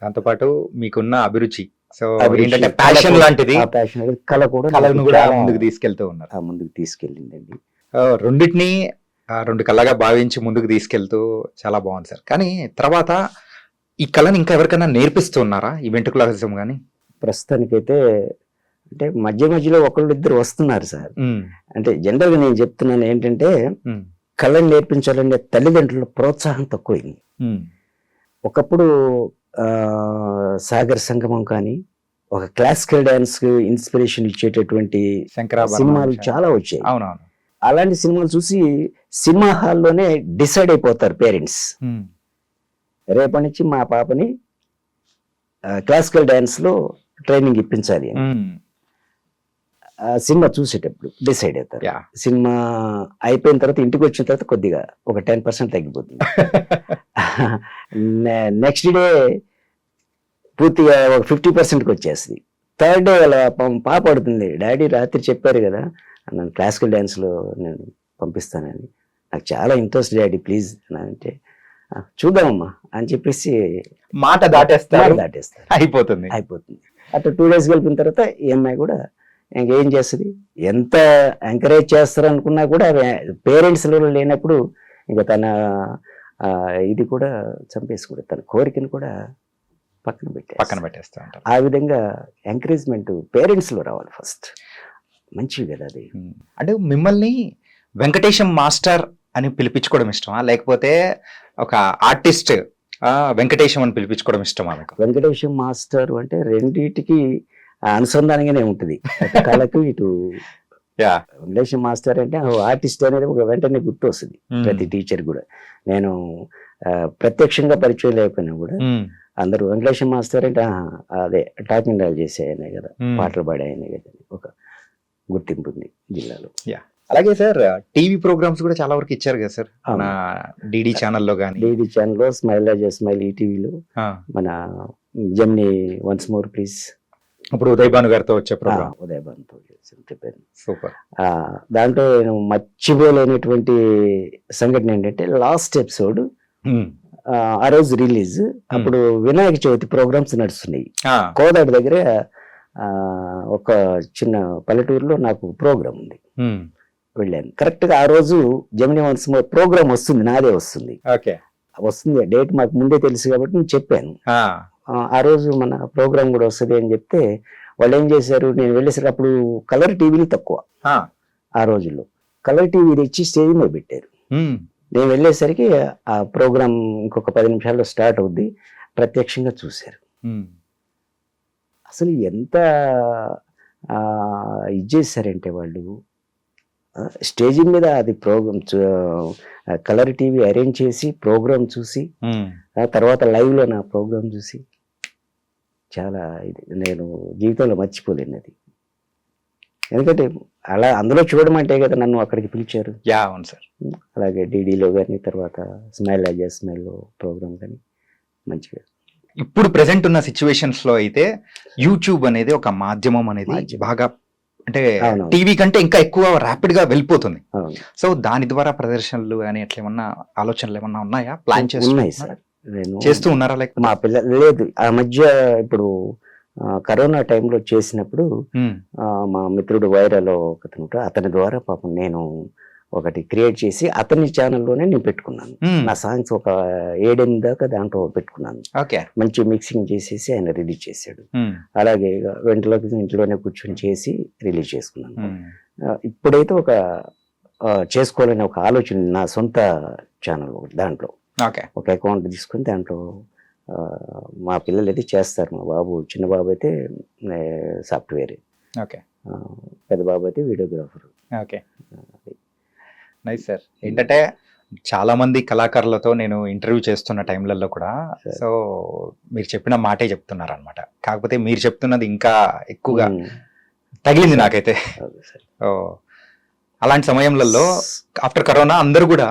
దాంతోపాటు మీకున్న అభిరుచి, సో అభిరుచి, ఏంటంటే కళ ప్యాషన్ కూడా, లాంటిది, ఆ ప్యాషన్ అనేది కళ కూడా కళను నాకు కూడా చాలా ముందుకు తీసుకెళ్తూ ఉన్నారు. ముందుకు తీసుకెళ్ళిందండి. రెండిటిని రెండు కళగా భావించి ముందుకు తీసుకెళ్తూ చాలా బాగుంది సార్. కానీ తర్వాత ఈ కళని ఇంకా ఎవరికైనా నేర్పిస్తూ ఉన్నారా? ఈ వెంట్రుకలాసిజం కానీ? ప్రస్తుతానికైతే అంటే మధ్యలో ఒకళ్ళు ఇద్దరు వస్తున్నారు సార్. అంటే జనరల్గా నేను చెప్తున్నాను ఏంటంటే కళను నేర్పించాలనే తల్లిదండ్రుల ప్రోత్సాహం తక్కువైంది. ఒకప్పుడు సాగర్ సంగమం కానీ, ఒక క్లాసికల్ డాన్స్ ఇన్స్పిరేషన్ ఇచ్చేటటువంటి సినిమాలు చాలా వచ్చాయి. అవునవును. అలాంటి సినిమాలు చూసి సినిమా హాల్లోనే డిసైడ్ అయిపోతారు పేరెంట్స్, రేపటి నుంచి మా పాపని క్లాసికల్ డాన్స్ లో ట్రైనింగ్ ఇప్పించాలి అని. సినిమా చూసేటప్పుడు డిసైడ్ అవుతారు. సినిమా అయిపోయిన తర్వాత ఇంటికి వచ్చిన తర్వాత కొద్దిగా ఒక 10% తగ్గిపోతుంది. నెక్స్ట్ డే పూర్తిగా ఒక 50%కి వచ్చేస్తుంది. థర్డ్ డే వాళ్ళ పాప పడుతుంది, డాడీ రాత్రి చెప్పారు కదా నన్ను క్లాసికల్ డాన్స్లో నేను పంపిస్తానని, నాకు చాలా ఇంట్రెస్ట్ డాడీ ప్లీజ్ అని అంటే, చూద్దామమ్మా అని చెప్పేసి మాట దాటేస్తారు, అయిపోతుంది. అట్లా 2 days గడిపిన తర్వాత ఈ అమ్మాయి కూడా ఇంకేం చేస్తుంది, ఎంత ఎంకరేజ్ చేస్తారు అనుకున్నా కూడా పేరెంట్స్ లేనప్పుడు ఇంకా తన ఇది కూడా చంపేసుకుంటే, తన కోరికను కూడా పక్కన పెట్టేస్తా ఉంటారు. ఆ విధంగా ఎంకరేజ్మెంట్ పేరెంట్స్ లో రావాలి ఫస్ట్. మంచిది కదా అది. అంటే మిమ్మల్ని వెంకటేశం మాస్టర్ అని పిలిపించుకోవడం ఇష్టమా, లేకపోతే ఒక ఆర్టిస్ట్ వెంకటేశం అని పిలిపించుకోవడం ఇష్టమా? వెంకటేశం మాస్టర్ అంటే రెండింటికి అనుసంధానంగానే ఉంటుంది, కళకు ఇటు. వెంకటేశం మాస్టర్ అంటే ఆర్టిస్ట్ అనేది ఒక వెంటనే గుర్తు వస్తుంది ప్రతి టీచర్ కూడా. నేను ప్రత్యక్షంగా పరిచయం లేకపోయినా కూడా అందరూ వెంకటేశం మాస్టర్ అంటే అదే టాకింగ్ డాల్ చేసే ఆయనే కదా, పాటలు పాడే ఆయనే కదా, ఒక గుర్తింపు ఉంది జిల్లాలో. అలాగే సార్ టీవీ ప్రోగ్రామ్స్ కూడా చాలా వరకు ఇచ్చారు కదా సార్, డిడి ఛానల్లో కానీ. డిడి ఛానల్లో స్మైల్ స్మైల్, ఈటీవీలో మన జెమినీ వన్స్ మోర్ ప్లీజ్, ఇప్పుడు ఉదయ్ భాను గారితో వచ్చే ప్రోగ్రామ్, ఉదయ్ భానుతో చెప్పాను. సూపర్. దాంట్లో నేను మర్చిపోలేనటువంటి సంఘటన ఏంటంటే లాస్ట్ ఎపిసోడ్ ఆ రోజు రిలీజ్, అప్పుడు వినాయక చవితి ప్రోగ్రామ్స్ నడుస్తున్నాయి కోదాడ దగ్గర. ఒక చిన్న పల్లెటూరులో నాకు ప్రోగ్రామ్ ఉంది, వెళ్ళాను. కరెక్ట్ గా ఆ రోజు జెమినీ వన్స్ మోర్ ప్రోగ్రామ్ వస్తుంది, నాదే వస్తుంది. డేట్ మాకు ముందే తెలుసు కాబట్టి నేను చెప్పాను, ఆ రోజు మన ప్రోగ్రామ్ కూడా వస్తుంది అని చెప్తే వాళ్ళు ఏం చేశారు, నేను వెళ్ళేసరికి అప్పుడు కలర్ టీవీలు తక్కువ ఆ రోజుల్లో, కలర్ టీవీ తెచ్చి స్టేజ్ మీద పెట్టారు. నేను వెళ్ళేసరికి ఆ ప్రోగ్రామ్ ఇంకొక 10 నిమిషాల్లో స్టార్ట్ అవుద్ది, ప్రత్యక్షంగా చూశారు. అసలు ఎంత ఇది చేశారంటే వాళ్ళు స్టేజ్ మీద అది ప్రోగ్రామ్ కలర్ టీవీ అరేంజ్ చేసి ప్రోగ్రామ్ చూసి, తర్వాత లైవ్ లో నా ప్రోగ్రామ్ చూసి చాలా ఇది నేను జీవితంలో మర్చిపోలేను అది. ఎందుకంటే అలా అందులో చూడమంటే కదా నన్ను అక్కడికి పిలిచారు. అవును సార్. అలాగే డీడీలో కానీ, తర్వాత స్మైల్ స్మైల్లో ప్రోగ్రామ్ కానీ మంచిగా. ఇప్పుడు ప్రెసెంట్ ఉన్న సిచ్యువేషన్స్ లో అయితే యూట్యూబ్ అనేది ఒక మాధ్యమం అనేది బాగా, అంటే టీవీ కంటే ఇంకా ఎక్కువ ర్యాపిడ్ గా వెళ్ళిపోతుంది. సో దాని ద్వారా ప్రదర్శనలు కానీ అట్లా ఏమన్నా ఆలోచనలు ఏమన్నా ఉన్నాయా, ప్లాన్ చేస్తూ ఉన్నారా? లేకపోతే మా పిల్లలు లేదు. ఆ మధ్య ఇప్పుడు కరోనా టైంలో చేసినప్పుడు మా మిత్రుడు వైరాలో ఒకతను, అతని ద్వారా పాపం నేను ఒకటి క్రియేట్ చేసి అతని ఛానల్లోనే నేను పెట్టుకున్నాను. నా సాంగ్స్ ఒక 7-8 దాకా దాంట్లో పెట్టుకున్నాను. మంచి మిక్సింగ్ చేసేసి ఆయన రిలీజ్ చేశాడు. అలాగే ఇంట్లోనే కూర్చొని చేసి రిలీజ్ చేసుకున్నాను. ఇప్పుడైతే ఒక చేసుకోవాలని ఒక ఆలోచన, నా సొంత ఛానల్ దాంట్లో ఒక అకౌంట్ తీసుకుని దాంట్లో మా పిల్లలు అయితే చేస్తారు. మా బాబు, చిన్న బాబు అయితే సాఫ్ట్వేర్, పెద్ద బాబు అయితే వీడియోగ్రాఫర్. Nice sir. ఏంటంటే చాలా మంది కళాకారులతో నేను ఇంటర్వ్యూ చేస్తున్న టైంలలో కూడా సో మీరు చెప్పిన మాటే చెప్తున్నారు అనమాట. కాకపోతే మీరు చెప్తున్నది ఇంకా ఎక్కువగా తగిలింది నాకైతే. అలాంటి సమయంలో ఆఫ్టర్ కరోనా అందరూ కూడా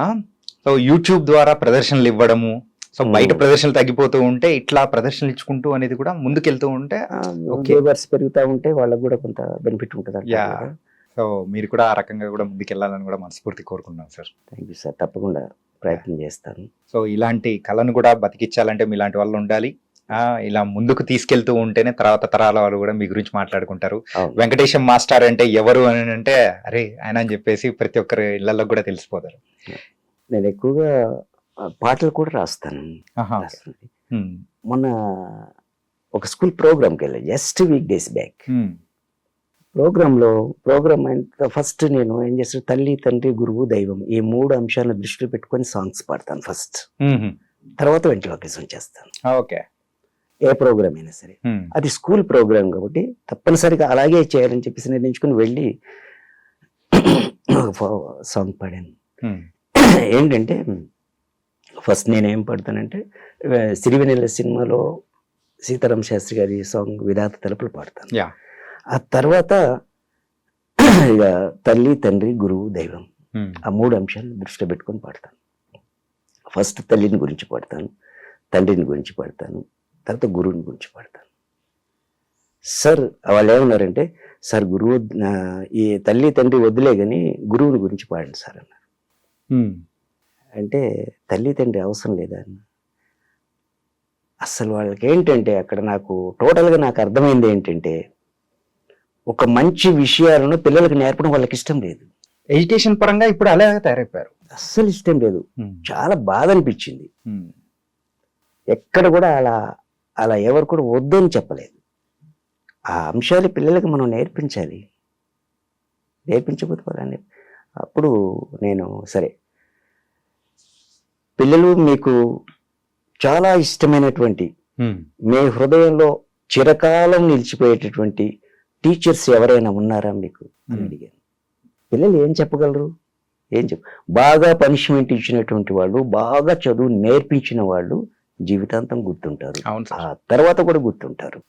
సో యూట్యూబ్ ద్వారా ప్రదర్శనలు ఇవ్వడము, సో బయట ప్రదర్శనలు తగ్గిపోతూ ఉంటే ఇట్లా ప్రదర్శనలు ఇచ్చుకుంటూ అనేది కూడా ముందుకెళ్తూ ఉంటే పెరుగుతూ ఉంటే వాళ్ళకు కూడా కొంత బెనిఫిట్ ఉంటుంది. సో మీరు కూడా ఆ రకంగా కూడా ముందుకెళ్ళాలని కూడా మనస్ఫూర్తి కోరుకున్నాను సార్. థ్యాంక్ యూ సార్, తప్పకుండా ప్రయత్నం చేస్తాను. సో ఇలాంటి కళను కూడా బతికించాలంటే మీలాంటి వాళ్ళు ఉండాలి. ఇలా ముందుకు తీసుకెళ్తూ ఉంటేనే తర్వాత తరాల వాళ్ళు కూడా మీ గురించి మాట్లాడుకుంటారు. అవును. వెంకటేశం మాస్టర్ అంటే ఎవరు అని అంటే అరే ఆయన అని చెప్పేసి ప్రతి ఒక్కరి ఇళ్లలో కూడా తెలిసిపోతారు. నేను ఎక్కువగా పాటలు కూడా రాస్తాను. మొన్న ఒక స్కూల్ ప్రోగ్రామ్కి వెళ్ళాను just week days back. Programme అయిన ఫస్ట్ నేను ఏం చేస్తాను, తల్లి తండ్రి గురువు దైవం ఈ 3 అంశాలను దృష్టిలో పెట్టుకొని సాంగ్స్ పాడతాను ఫస్ట్, తర్వాత వెంట్రలోకేషన్ చేస్తాను. ఓకే, ఏ ప్రోగ్రామ్ అయినా సరే. అది స్కూల్ ప్రోగ్రామ్ కాబట్టి తప్పనిసరిగా అలాగే చేయాలని చెప్పేసి నిర్ణయించుకుని వెళ్ళి సాంగ్ పాడాను. ఏంటంటే ఫస్ట్ నేనేం పాడతానంటే సిరివెన్నెల సినిమాలో సీతారామ శాస్త్రి గారి సాంగ్ విధాత తలుపులు పాడతాను. ఆ తర్వాత ఇక తల్లి తండ్రి గురువు దైవం ఆ 3 అంశాలను దృష్టిలో పెట్టుకొని పాడతాను. ఫస్ట్ తల్లిని గురించి పాడతాను, తండ్రిని గురించి పాడతాను, తర్వాత గురువుని గురించి పాడతాను. సార్ వాళ్ళు ఏమన్నారంటే, సార్ గురువు ఈ తల్లి తండ్రి వదిలే కానీ గురువుని గురించి పాడండి సార్ అన్నారు. అంటే తల్లి తండ్రి అవసరం లేదా అన్న. అసలు వాళ్ళకి ఏంటంటే అక్కడ నాకు టోటల్గా నాకు అర్థమైంది ఏంటంటే, ఒక మంచి విషయాలను పిల్లలకు నేర్పడం వాళ్ళకి ఇష్టం లేదు. ఎడ్యుకేషన్ పరంగా ఇప్పుడు అలాగే తయారైపోయారు. అస్సలు ఇష్టం లేదు. చాలా బాధ అనిపించింది. ఎక్కడ కూడా అలా ఎవరు కూడా వద్దని చెప్పలేదు. ఆ అంశాలు పిల్లలకు మనం నేర్పించాలి. నేర్పించకపోతే వాళ్ళని అప్పుడు నేను సరే పిల్లలు మీకు చాలా ఇష్టమైనటువంటి మీ హృదయంలో చిరకాలం నిలిచిపోయేటటువంటి టీచర్స్ ఎవరైనా ఉన్నారా మీకు అని అడిగాను. పిల్లలు ఏం చెప్పగలరు? బాగా పనిష్మెంట్ ఇచ్చినటువంటి వాళ్ళు, బాగా చదువు నేర్పించిన వాళ్ళు జీవితాంతం గుర్తుంటారు, ఆ తర్వాత కూడా గుర్తుంటారు.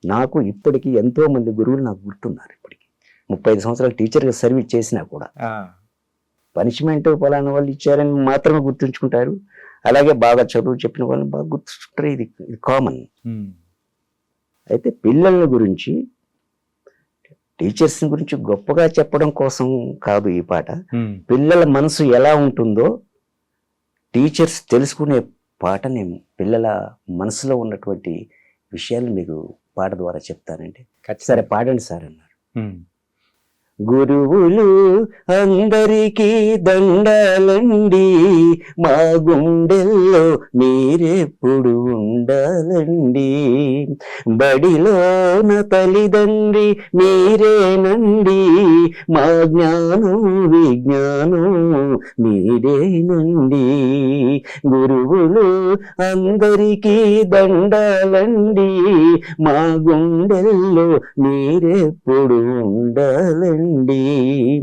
నాకు ఇప్పటికీ ఎంతో మంది గురువులు నాకు గుర్తున్నారు. ఇప్పటికి 35 సంవత్సరాలు టీచర్గా సర్వీస్ చేసినా కూడా పనిష్మెంట్ ఫలానా వాళ్ళు ఇచ్చారని మాత్రమే గుర్తుంచుకుంటారు. అలాగే బాగా చదువు చెప్పిన వాళ్ళని బాగా గుర్తుంటారు. ఇది కామన్. అయితే పిల్లల గురించి టీచర్స్ గురించి గొప్పగా చెప్పడం కోసం కాదు ఈ పాట. పిల్లల మనసు ఎలా ఉంటుందో టీచర్స్ తెలుసుకునే పాట. నేను పిల్లల మనసులో ఉన్నటువంటి విషయాలు మీకు పాట ద్వారా చెప్తానంటే సరే పాడండి సార్ అన్నారు. గురువులు అందరికీ దండాలండి, మా గుండెల్లో మీరెప్పుడు ఉండాలండి, బడిలోన తల్లిదండ్రి మీరేనండి, మా జ్ఞానం విజ్ఞానం మీరేనండి, గురువులు అందరికీ దండాలండి, మా గుండెల్లో మీరెప్పుడు ఉండాలండి.